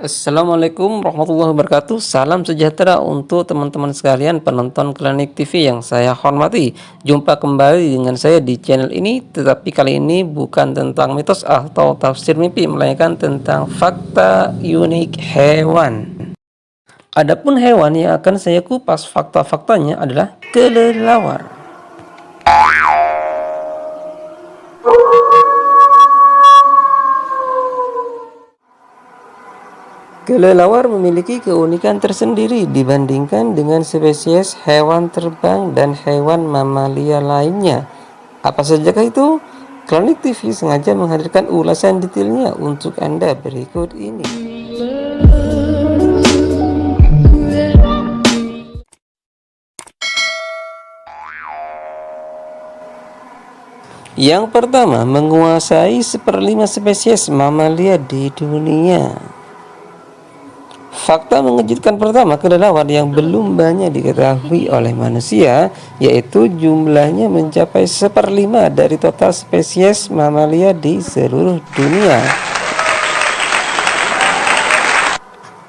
Assalamualaikum warahmatullahi wabarakatuh. Salam sejahtera untuk teman-teman sekalian penonton Klinik TV yang saya hormati. Jumpa kembali dengan saya di channel ini, tetapi kali ini bukan tentang mitos atau tafsir mimpi, melainkan tentang fakta unik hewan. Adapun hewan yang akan saya kupas fakta-faktanya adalah kelelawar. Kelelawar memiliki keunikan tersendiri dibandingkan dengan spesies hewan terbang dan hewan mamalia lainnya. Apa sajakah itu? Klinik TV sengaja menghadirkan ulasan detailnya untuk Anda berikut ini. Yang pertama, menguasai 1/5 spesies mamalia di dunia. Fakta mengejutkan pertama, kelelawar yang belum banyak diketahui oleh manusia, yaitu jumlahnya mencapai 1/5 dari total spesies mamalia di seluruh dunia.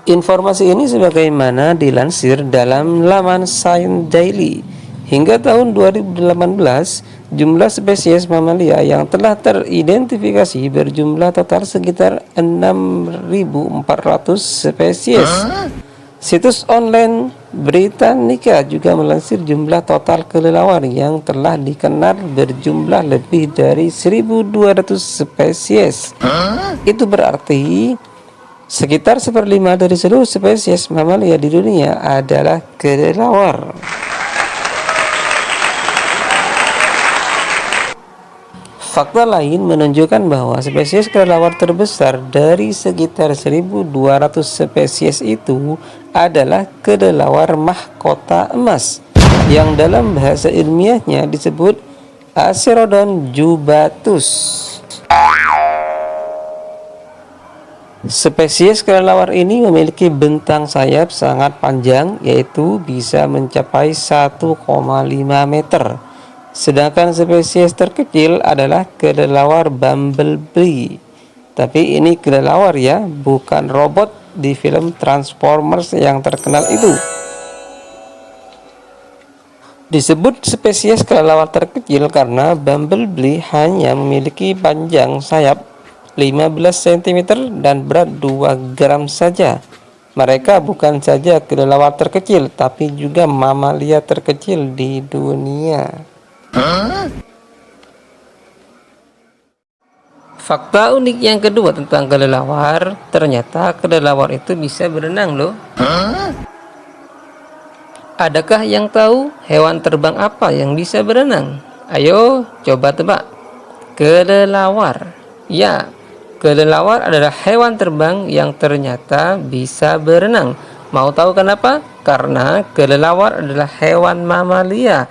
Informasi ini sebagaimana dilansir dalam laman Science Daily. Hingga tahun 2018, jumlah spesies mamalia yang telah teridentifikasi berjumlah total sekitar 6.400 spesies. Situs online Britannica juga melansir jumlah total kelelawar yang telah dikenal berjumlah lebih dari 1.200 spesies. Itu berarti sekitar 1/5 dari seluruh spesies mamalia di dunia adalah kelelawar. Fakta lain menunjukkan bahwa spesies kelelawar terbesar dari sekitar 1.200 spesies itu adalah kelelawar mahkota emas, yang dalam bahasa ilmiahnya disebut Acerodon jubatus. Spesies kelelawar ini memiliki bentang sayap sangat panjang, yaitu bisa mencapai 1,5 meter. Sedangkan spesies terkecil adalah kelelawar bumblebee. Tapi ini kelelawar ya, bukan robot di film Transformers yang terkenal itu. Disebut spesies kelelawar terkecil karena bumblebee hanya memiliki panjang sayap 15 cm dan berat 2 gram saja. Mereka bukan saja kelelawar terkecil, tapi juga mamalia terkecil di dunia. Fakta unik yang kedua tentang kelelawar, ternyata kelelawar itu bisa berenang loh. Adakah yang tahu hewan terbang apa yang bisa berenang? Ayo coba tebak. Kelelawar. Ya, kelelawar adalah hewan terbang yang ternyata bisa berenang. Mau tahu kenapa? Karena kelelawar adalah hewan mamalia.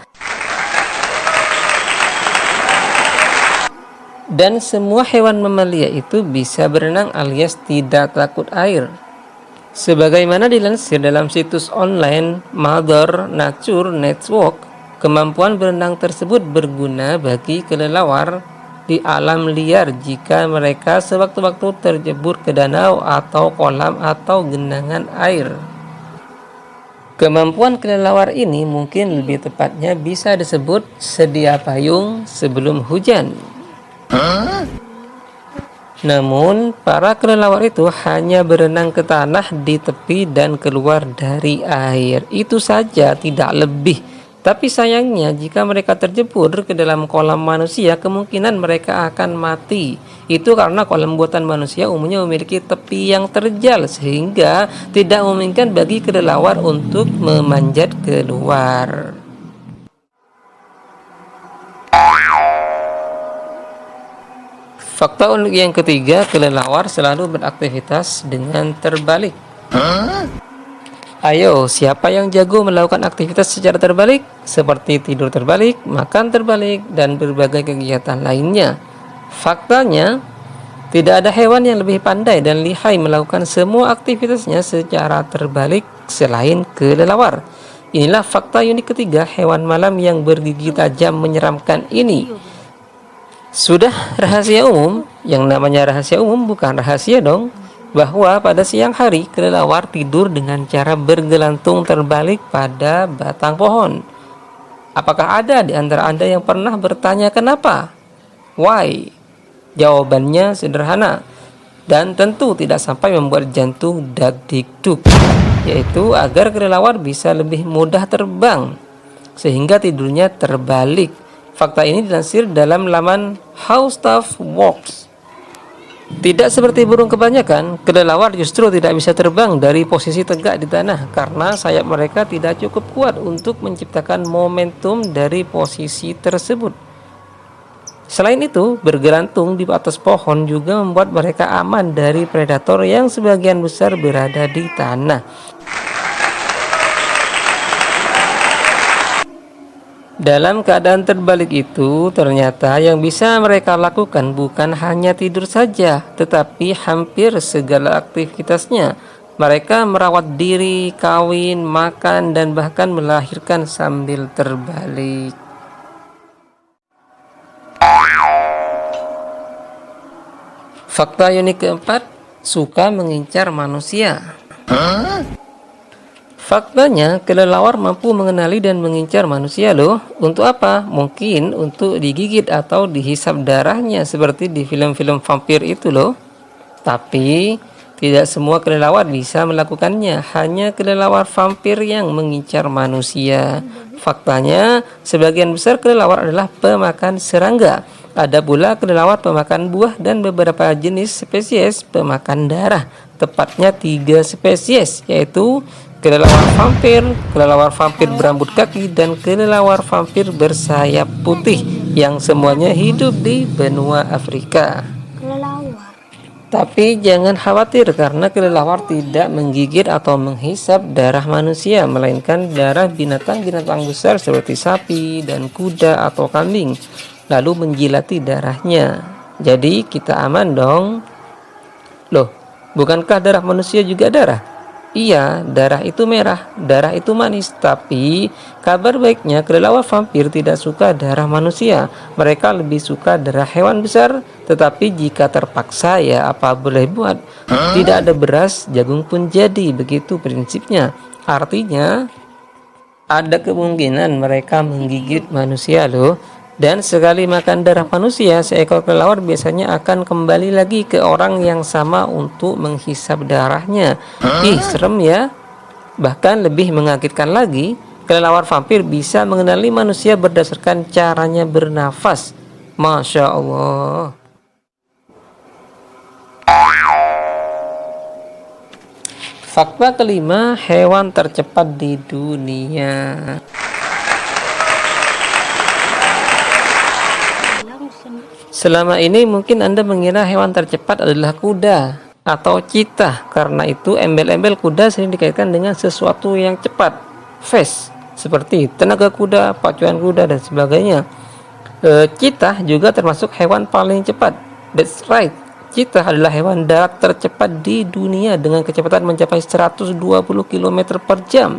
Dan semua hewan mamalia itu bisa berenang alias tidak takut air. Sebagaimana dilansir dalam situs online Mother Nature Network, kemampuan berenang tersebut berguna bagi kelelawar di alam liar jika mereka sewaktu-waktu terjebur ke danau atau kolam atau genangan air. Kemampuan kelelawar ini mungkin lebih tepatnya bisa disebut sedia payung sebelum hujan. Namun, para kelelawar itu hanya berenang ke tanah di tepi dan keluar dari air. Itu saja, tidak lebih. Tapi sayangnya, jika mereka terjebur ke dalam kolam manusia, kemungkinan mereka akan mati. Itu karena kolam buatan manusia umumnya memiliki tepi yang terjal, sehingga tidak memungkinkan bagi kelelawar untuk memanjat keluar. Fakta unik yang ketiga, kelelawar selalu beraktivitas dengan terbalik. Ayo, siapa yang jago melakukan aktivitas secara terbalik? Seperti tidur terbalik, makan terbalik, dan berbagai kegiatan lainnya. Faktanya, tidak ada hewan yang lebih pandai dan lihai melakukan semua aktivitasnya secara terbalik selain kelelawar. Inilah fakta unik ketiga, hewan malam yang bergigi tajam menyeramkan ini. Sudah rahasia umum, yang namanya rahasia umum bukan rahasia dong. bahwa pada siang hari kelelawar tidur dengan cara bergelantung terbalik pada batang pohon. Apakah ada di antara Anda yang pernah bertanya kenapa? Why? Jawabannya sederhana dan tentu tidak sampai membuat jantung dag-dig-dug, yaitu agar kelelawar bisa lebih mudah terbang sehingga tidurnya terbalik. Fakta ini dilansir dalam laman How Stuff Works. Tidak seperti burung kebanyakan, kelelawar justru tidak bisa terbang dari posisi tegak di tanah karena sayap mereka tidak cukup kuat untuk menciptakan momentum dari posisi tersebut. Selain itu, bergelantung di atas pohon juga membuat mereka aman dari predator yang sebagian besar berada di tanah. Dalam keadaan terbalik itu, ternyata yang bisa mereka lakukan bukan hanya tidur saja, tetapi hampir segala aktivitasnya. Mereka merawat diri, kawin, makan, dan bahkan melahirkan sambil terbalik. Fakta unik keempat, suka mengincar manusia. Faktanya, kelelawar mampu mengenali dan mengincar manusia loh. Untuk apa? Mungkin untuk digigit atau dihisap darahnya seperti di film-film vampir itu loh. Tapi, tidak semua kelelawar bisa melakukannya. Hanya kelelawar vampir yang mengincar manusia. Faktanya, sebagian besar kelelawar adalah pemakan serangga. Ada pula kelelawar pemakan buah dan beberapa jenis spesies pemakan darah. Tepatnya 3 spesies, yaitu kelelawar vampir berambut kaki, dan kelelawar vampir bersayap putih yang semuanya hidup di benua Afrika. Tapi jangan khawatir karena kelelawar tidak menggigit atau menghisap darah manusia, melainkan darah binatang-binatang besar seperti sapi dan kuda atau kambing, lalu menjilati darahnya. Jadi kita aman dong. Loh, bukankah darah manusia juga darah? Iya, darah itu merah, darah itu manis. Tapi kabar baiknya kelelawar vampir tidak suka darah manusia. Mereka lebih suka darah hewan besar. Tetapi jika terpaksa, ya apa boleh buat. Tidak ada beras, jagung pun jadi. Begitu prinsipnya. Artinya ada kemungkinan mereka menggigit manusia loh. Dan sekali makan darah manusia, seekor kelelawar biasanya akan kembali lagi ke orang yang sama untuk menghisap darahnya. Ih, serem ya. Bahkan lebih mengagetkan lagi, kelelawar vampir bisa mengenali manusia berdasarkan caranya bernafas. Masya Allah. Fakta kelima, hewan tercepat di dunia. Selama ini mungkin Anda mengira hewan tercepat adalah kuda atau cheetah. Karena itu embel-embel kuda sering dikaitkan dengan sesuatu yang cepat, fast, seperti tenaga kuda, pacuan kuda, dan sebagainya. Cheetah juga termasuk hewan paling cepat. That's right, cheetah adalah hewan darat tercepat di dunia dengan kecepatan mencapai 120 km per jam.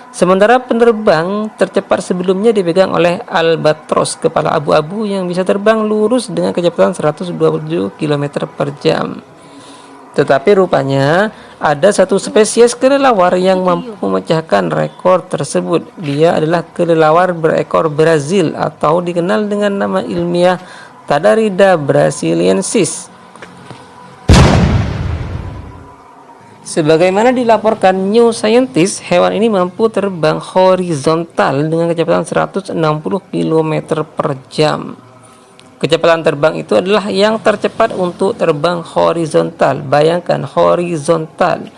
Sementara penerbang tercepat sebelumnya dipegang oleh albatros, kepala abu-abu yang bisa terbang lurus dengan kecepatan 127 km per jam. Tetapi rupanya ada satu spesies kelelawar yang mampu memecahkan rekor tersebut. Dia adalah kelelawar berekor Brazil atau dikenal dengan nama ilmiah Tadarida brasiliensis. Sebagaimana dilaporkan New Scientist, hewan ini mampu terbang horizontal dengan kecepatan 160 km per jam. Kecepatan terbang itu adalah yang tercepat untuk terbang horizontal. Bayangkan, horizontal.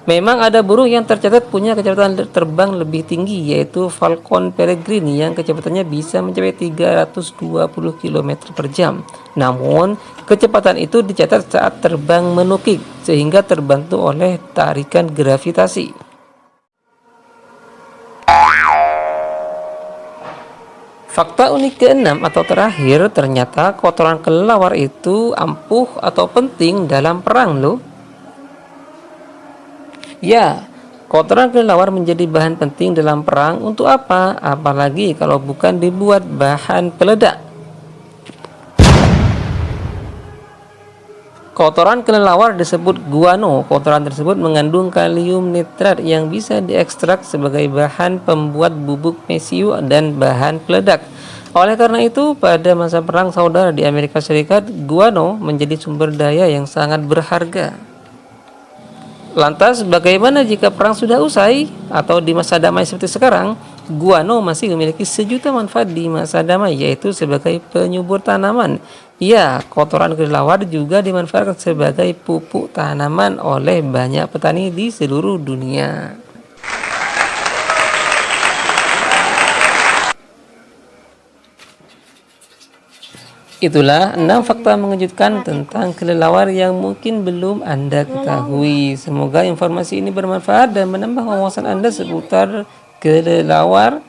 Memang ada burung yang tercatat punya kecepatan terbang lebih tinggi, yaitu Falcon peregrine yang kecepatannya bisa mencapai 320 km per jam. Namun, kecepatan itu dicatat saat terbang menukik, sehingga terbantu oleh tarikan gravitasi. Fakta unik keenam atau terakhir, ternyata kotoran kelelawar itu ampuh atau penting dalam perang loh. Ya, kotoran kelelawar menjadi bahan penting dalam perang. Untuk apa? Apalagi kalau bukan dibuat bahan peledak. Kotoran kelelawar disebut guano. Kotoran tersebut mengandung kalium nitrat yang bisa diekstrak sebagai bahan pembuat bubuk mesiu dan bahan peledak. Oleh karena itu, pada masa perang saudara di Amerika Serikat, guano menjadi sumber daya yang sangat berharga. Lantas, bagaimana jika perang sudah usai atau di masa damai seperti sekarang? Guano masih memiliki sejuta manfaat di masa damai, yaitu sebagai penyubur tanaman. Ya, kotoran kelelawar juga dimanfaatkan sebagai pupuk tanaman oleh banyak petani di seluruh dunia. Itulah 6 fakta mengejutkan tentang kelelawar yang mungkin belum Anda ketahui. Semoga informasi ini bermanfaat dan menambah wawasan Anda seputar kelelawar.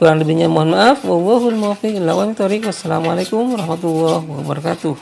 Kurang lebihnya mohon maaf. Wallahul muwaffiq ila aqwamit thoriq. Wassalamualaikum warahmatullahi wabarakatuh.